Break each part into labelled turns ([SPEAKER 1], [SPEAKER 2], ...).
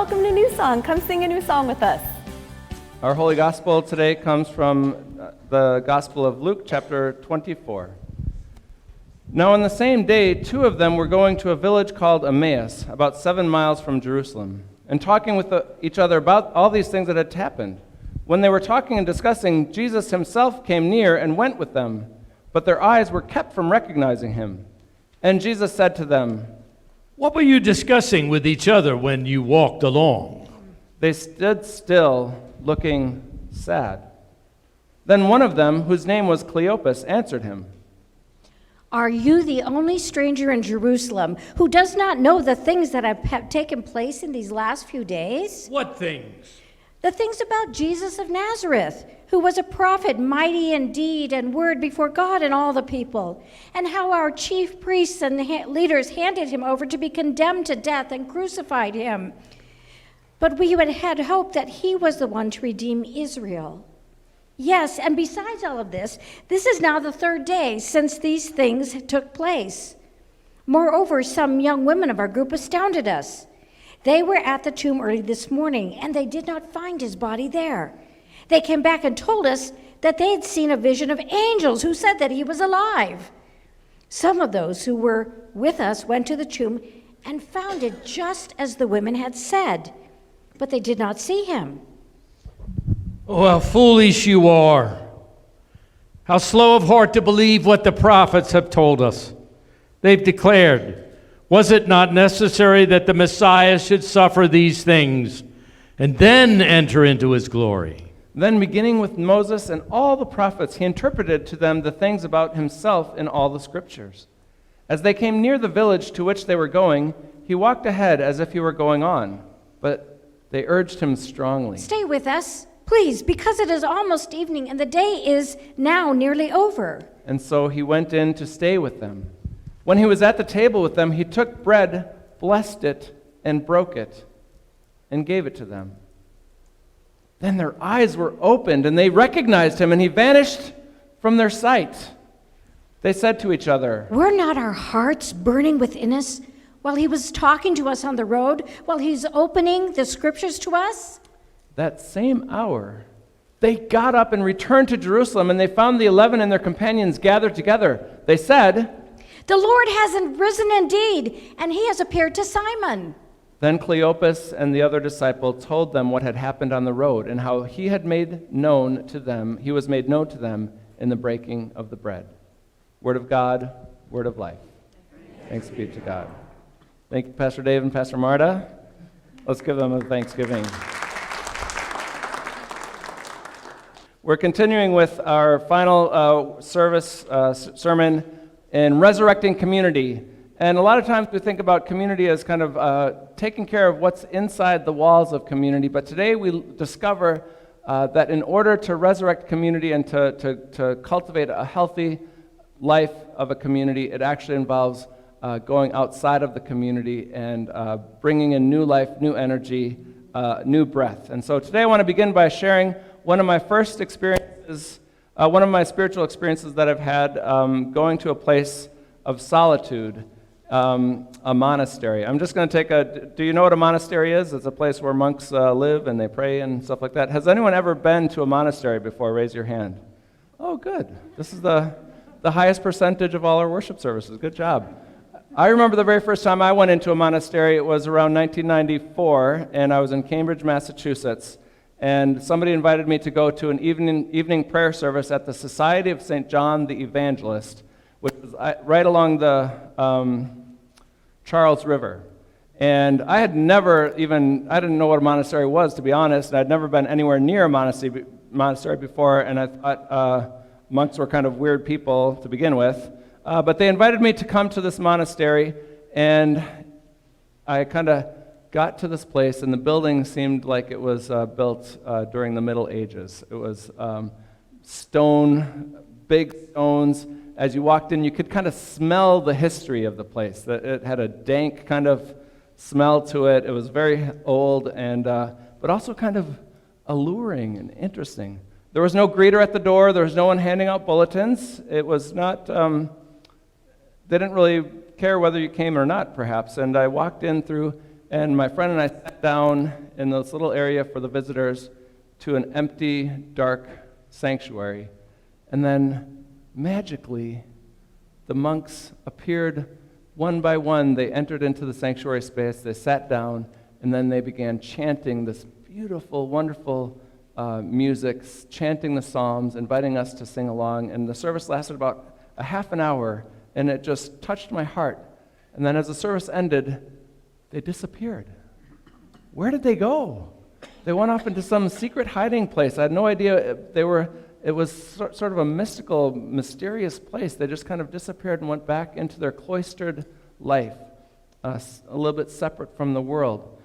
[SPEAKER 1] welcome to New Song. Come sing a new song with us.
[SPEAKER 2] Our Holy Gospel today comes from the Gospel of Luke, chapter 24. Now on the same day, two of them were going to a village called Emmaus, about 7 miles from Jerusalem, and talking with each other about all these things that had happened. When they were talking and discussing, Jesus himself came near and went with them, but their eyes were kept from recognizing him. And Jesus said to them,
[SPEAKER 3] "What were you discussing with each other when you walked along?"
[SPEAKER 2] They stood still, looking sad. Then one of them, whose name was Cleopas, answered him,
[SPEAKER 4] "Are you the only stranger in Jerusalem who does not know the things that have taken place in these last few days?"
[SPEAKER 3] "What things?"
[SPEAKER 4] "The things about Jesus of Nazareth, who was a prophet, mighty in deed and word before God and all the people, and how our chief priests and leaders handed him over to be condemned to death and crucified him. But we had hoped that he was the one to redeem Israel. Yes, and besides all of this, this is now the third day since these things took place. Moreover, some young women of our group astounded us. They were at the tomb early this morning, and they did not find his body there. They came back and told us that they had seen a vision of angels who said that he was alive. Some of those who were with us went to the tomb and found it just as the women had said, but they did not see him."
[SPEAKER 3] "Oh, how foolish you are! How slow of heart to believe what the prophets have told us. They've declared, was it not necessary that the Messiah should suffer these things and then enter into his glory?"
[SPEAKER 2] Then beginning with Moses and all the prophets, he interpreted to them the things about himself in all the scriptures. As they came near the village to which they were going, he walked ahead as if he were going on, but they urged him strongly,
[SPEAKER 4] "Stay with us, please, because it is almost evening and the day is now nearly over."
[SPEAKER 2] And so he went in to stay with them. When he was at the table with them, he took bread, blessed it, and broke it, and gave it to them. Then their eyes were opened, and they recognized him, and he vanished from their sight. They said to each other,
[SPEAKER 4] "Were not our hearts burning within us while he was talking to us on the road, while he's opening the scriptures to us?"
[SPEAKER 2] That same hour, they got up and returned to Jerusalem, and they found the 11 and their companions gathered together. They said,
[SPEAKER 4] "The Lord hasn't risen indeed, and he has appeared to Simon."
[SPEAKER 2] Then Cleopas and the other disciple told them what had happened on the road and how he was made known to them in the breaking of the bread. Word of God, word of life. Thanks be to God. Thank you, Pastor Dave and Pastor Marta. Let's give them a thanksgiving. We're continuing with our final sermon in Resurrecting Community. And a lot of times we think about community as kind of taking care of what's inside the walls of community. But today we discover that in order to resurrect community and to cultivate a healthy life of a community, it actually involves going outside of the community and bringing in new life, new energy, new breath. And so today I want to begin by sharing one of my first experiences, one of my spiritual experiences that I've had going to a place of solitude, a monastery. I'm just going to do you know what a monastery is? It's a place where monks live and they pray and stuff like that. Has anyone ever been to a monastery before? Raise your hand. Oh, good. This is the highest percentage of all our worship services. Good job. I remember the very first time I went into a monastery. It was around 1994, and I was in Cambridge, Massachusetts. And somebody invited me to go to an evening prayer service at the Society of St. John the Evangelist, which was right along the Charles River. And I didn't know what a monastery was, to be honest, and I'd never been anywhere near a monastery before, and I thought monks were kind of weird people to begin with. But they invited me to come to this monastery, and I kind of got to this place, and the building seemed like it was built during the Middle Ages. It was stone, big stones. As you walked in, you could kind of smell the history of the place. That it had a dank kind of smell to it. It was very old, and but also kind of alluring and interesting. There was no greeter at the door. There was no one handing out bulletins. It was not, they didn't really care whether you came or not, perhaps. And I walked in through and my friend and I sat down in this little area for the visitors to an empty, dark sanctuary. And then, magically, the monks appeared one by one. They entered into the sanctuary space, they sat down, and then they began chanting this beautiful, wonderful music, chanting the psalms, inviting us to sing along. And the service lasted about a half an hour, and it just touched my heart. And then as the service ended, they disappeared. Where did they go? They went off into some secret hiding place. I had no idea it was sort of a mystical, mysterious place. They just kind of disappeared and went back into their cloistered life, a little bit separate from the world.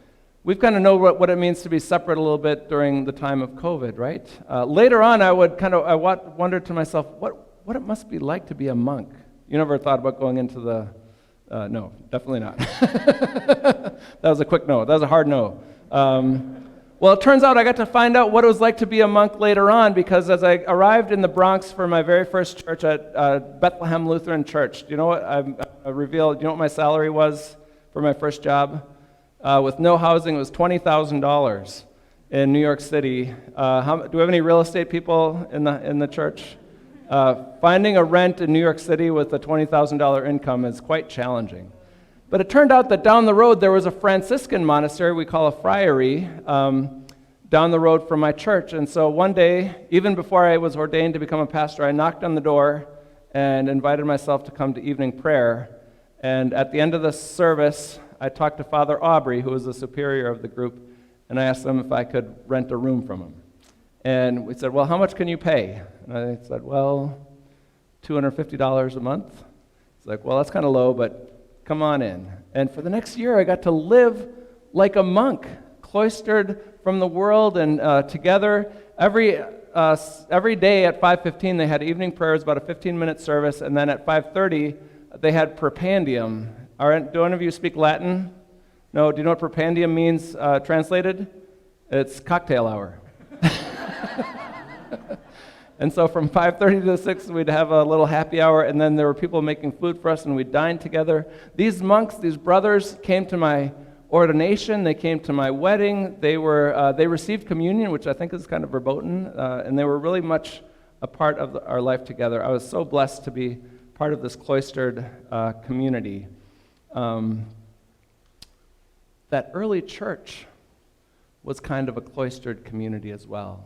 [SPEAKER 2] We've kind of know what it means to be separate a little bit during the time of COVID, right? Later on, I wondered to myself, what it must be like to be a monk. You never thought about going into the... no, definitely not. That was a quick no. That was a hard no. Well, it turns out I got to find out what it was like to be a monk later on, because as I arrived in the Bronx for my very first church at Bethlehem Lutheran Church, do you know what I revealed? Do you know what my salary was for my first job? With no housing, it was $20,000 in New York City. Do we have any real estate people in the church? Finding a rent in New York City with a $20,000 income is quite challenging. But it turned out that down the road there was a Franciscan monastery we call a friary down the road from my church. And so one day, even before I was ordained to become a pastor, I knocked on the door and invited myself to come to evening prayer. And at the end of the service, I talked to Father Aubrey, who was the superior of the group, and I asked him if I could rent a room from him. And we said, well, how much can you pay? And I said, well, $250 a month. It's like, well, that's kind of low, but come on in. And for the next year, I got to live like a monk, cloistered from the world and together. Every day at 5:15, they had evening prayers, about a 15-minute service, and then at 5:30, they had propandium. Do any of you speak Latin? No? Do you know what propandium means translated? It's cocktail hour. And so from 5:30 to 6, we'd have a little happy hour, and then there were people making food for us, and we'd dine together. These monks, these brothers, came to my ordination. They came to my wedding. They received communion, which I think is kind of verboten, and they were really much a part of our life together. I was so blessed to be part of this cloistered community. That early church was kind of a cloistered community as well.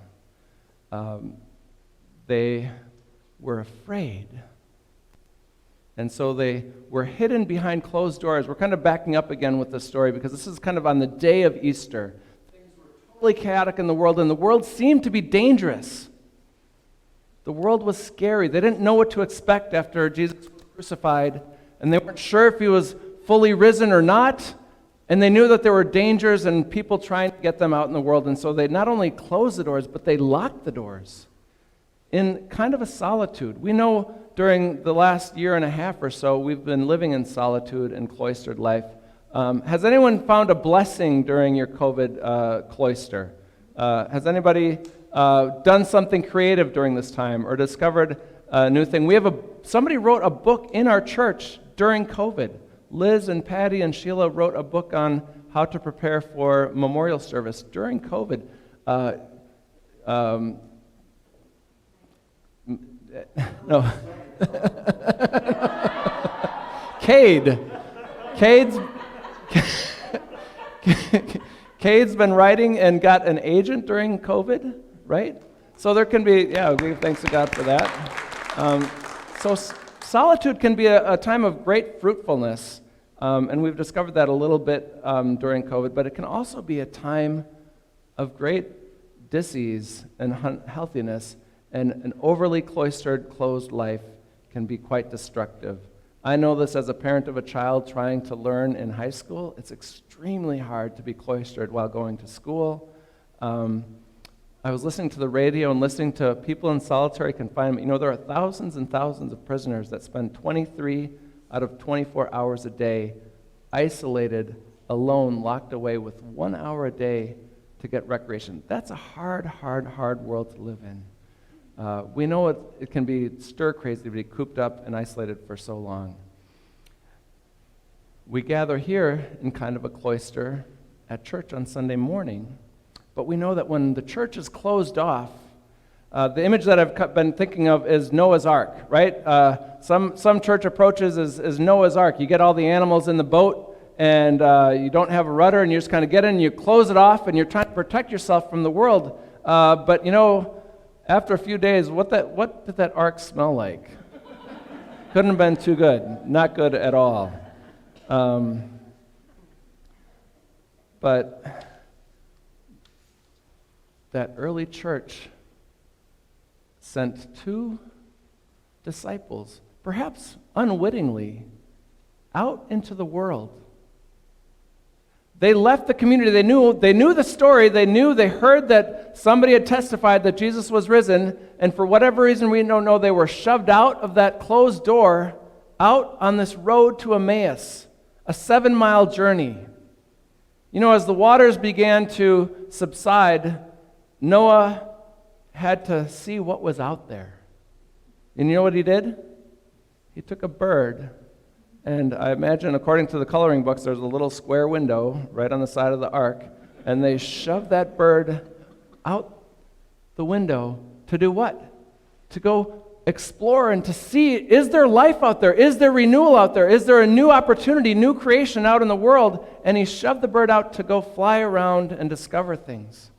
[SPEAKER 2] They were afraid. And so they were hidden behind closed doors. We're kind of backing up again with this story because this is kind of on the day of Easter. Things were totally chaotic in the world, and the world seemed to be dangerous. The world was scary. They didn't know what to expect after Jesus was crucified, and they weren't sure if he was fully risen or not. And they knew that there were dangers and people trying to get them out in the world, and so they not only closed the doors, but they locked the doors in kind of a solitude. We know during the last year and a half or so, we've been living in solitude and cloistered life. Has anyone found a blessing during your COVID cloister? Has anybody done something creative during this time or discovered a new thing? Somebody wrote a book in our church during COVID. Liz and Patty and Sheila wrote a book on how to prepare for memorial service during COVID. No. Cade's been writing and got an agent during COVID, right? So there can be, we give thanks to God for that. So solitude can be a time of great fruitfulness, and we've discovered that a little bit during COVID, but it can also be a time of great dis-ease and unhealthiness, and an overly cloistered, closed life can be quite destructive. I know this as a parent of a child trying to learn in high school. It's extremely hard to be cloistered while going to school. I was listening to the radio and listening to people in solitary confinement. You know, there are thousands and thousands of prisoners that spend 23 out of 24 hours a day isolated, alone, locked away with 1 hour a day to get recreation. That's a hard, hard, hard world to live in. We know it can be stir-crazy to be cooped up and isolated for so long. We gather here in kind of a cloister at church on Sunday morning, but we know that when the church is closed off, the image that I've been thinking of is Noah's Ark, right? Some church approaches is Noah's Ark. You get all the animals in the boat, and you don't have a rudder, and you just kind of get in, and you close it off, and you're trying to protect yourself from the world. But after a few days, what did that ark smell like? Couldn't have been too good. Not good at all. But that early church sent 2 disciples, perhaps unwittingly, out into the world. They left the community. They knew the story. They heard that somebody had testified that Jesus was risen, and for whatever reason we don't know, they were shoved out of that closed door, out on this road to Emmaus, a 7-mile journey. As the waters began to subside, Noah had to see what was out there. And you know what he did? He took a bird, and I imagine, according to the coloring books, there's a little square window right on the side of the ark, and they shoved that bird out the window to do what? To go explore and to see, is there life out there? Is there renewal out there? Is there a new opportunity, new creation out in the world? And he shoved the bird out to go fly around and discover things.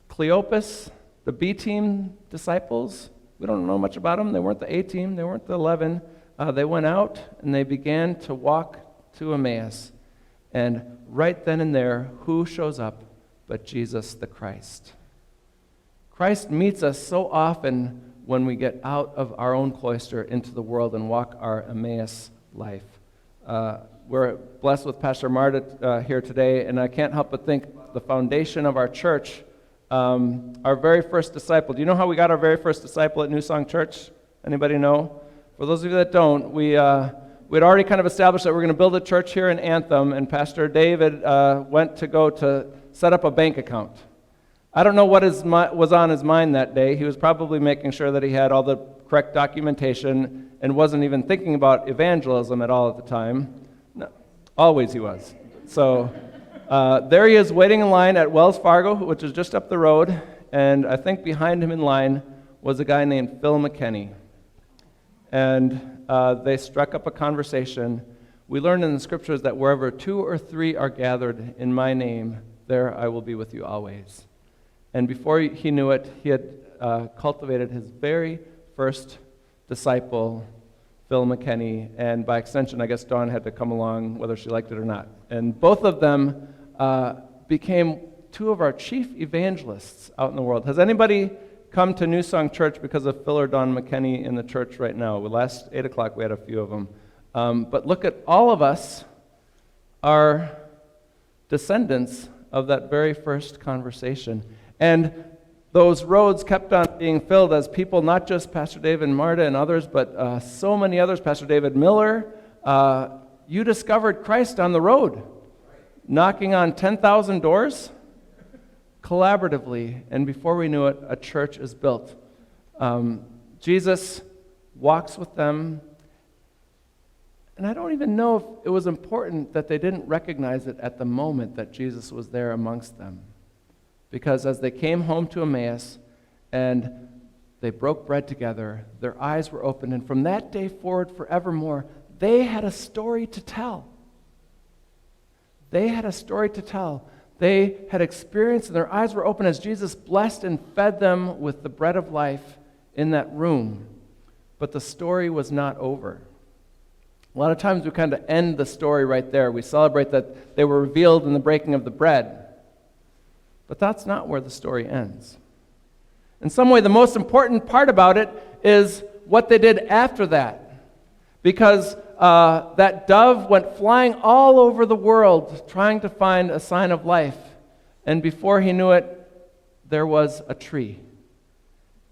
[SPEAKER 2] Cleopas, the B-team disciples, we don't know much about them. They weren't the A-team. They weren't the 11. They went out and they began to walk to Emmaus. And right then and there, who shows up but Jesus the Christ? Christ meets us so often when we get out of our own cloister into the world and walk our Emmaus life. We're blessed with Pastor Marta here today, and I can't help but think the foundation of our church. Our very first disciple. Do you know how we got our very first disciple at New Song Church? Anybody know? For those of you that don't, we'd already kind of established that we're going to build a church here in Anthem, and Pastor David went to go to set up a bank account. I don't know what was on his mind that day. He was probably making sure that he had all the correct documentation and wasn't even thinking about evangelism at all at the time. No, always he was. So there he is waiting in line at Wells Fargo, which is just up the road, and I think behind him in line was a guy named Phil McKinney. And they struck up a conversation. We learned in the scriptures that wherever 2 or 3 are gathered in my name, there I will be with you always. And before he knew it, he had cultivated his very first disciple, Phil McKinney, and by extension, I guess Dawn had to come along whether she liked it or not. And both of them became 2 of our chief evangelists out in the world. Has anybody come to New Song Church because of Phil or Dawn McKinney in the church right now? The last 8 o'clock, we had a few of them. But look at all of us are descendants of that very first conversation. And those roads kept on being filled as people, not just Pastor David and Marta and others, but so many others, Pastor David Miller, you discovered Christ on the road, knocking on 10,000 doors collaboratively, and before we knew it, a church is built. Jesus walks with them, and I don't even know if it was important that they didn't recognize it at the moment that Jesus was there amongst them. Because as they came home to Emmaus and they broke bread together, their eyes were opened, and from that day forward forevermore, they had a story to tell. They had a story to tell. They had experienced, and their eyes were open as Jesus blessed and fed them with the bread of life in that room. But the story was not over. A lot of times we kind of end the story right there. We celebrate that they were revealed in the breaking of the bread. But that's not where the story ends. In some way, the most important part about it is what they did after that. Because that dove went flying all over the world trying to find a sign of life. And before he knew it, there was a tree.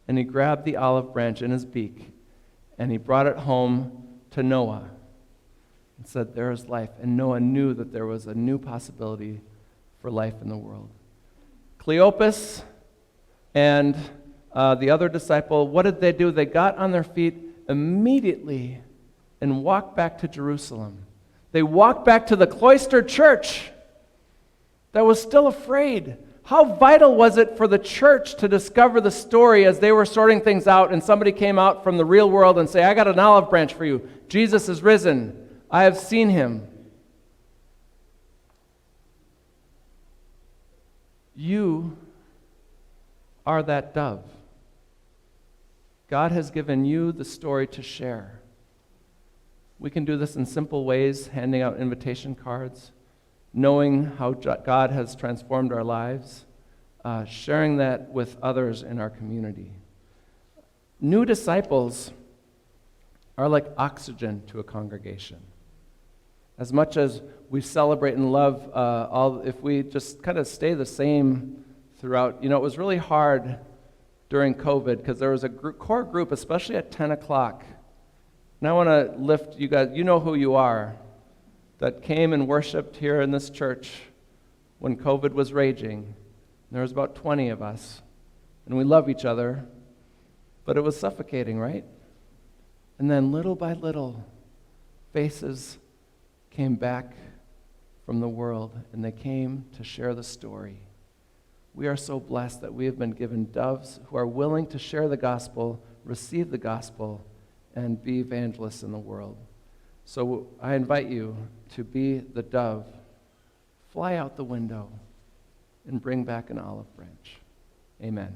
[SPEAKER 2] And he grabbed the olive branch in his beak and he brought it home to Noah and said, "There is life." And Noah knew that there was a new possibility for life in the world. Cleopas and the other disciple, what did they do? They got on their feet immediately and walked back to Jerusalem. They walked back to the cloistered church that was still afraid. How vital was it for the church to discover the story as they were sorting things out, and somebody came out from the real world and say, I got an olive branch for you. Jesus is risen. I have seen him. You are that dove. God has given you the story to share. We can do this in simple ways, handing out invitation cards, knowing how God has transformed our lives, sharing that with others in our community. New disciples are like oxygen to a congregation. As much as we celebrate and love, if we just kind of stay the same throughout, it was really hard during COVID because there was a core group, especially at 10 o'clock. And I want to lift you guys, you know who you are, that came and worshiped here in this church when COVID was raging. There was about 20 of us, and we love each other, but it was suffocating, right? And then little by little, faces came back from the world, and they came to share the story. We are so blessed that we have been given doves who are willing to share the gospel, receive the gospel, and be evangelists in the world. So I invite you to be the dove, fly out the window, and bring back an olive branch. Amen.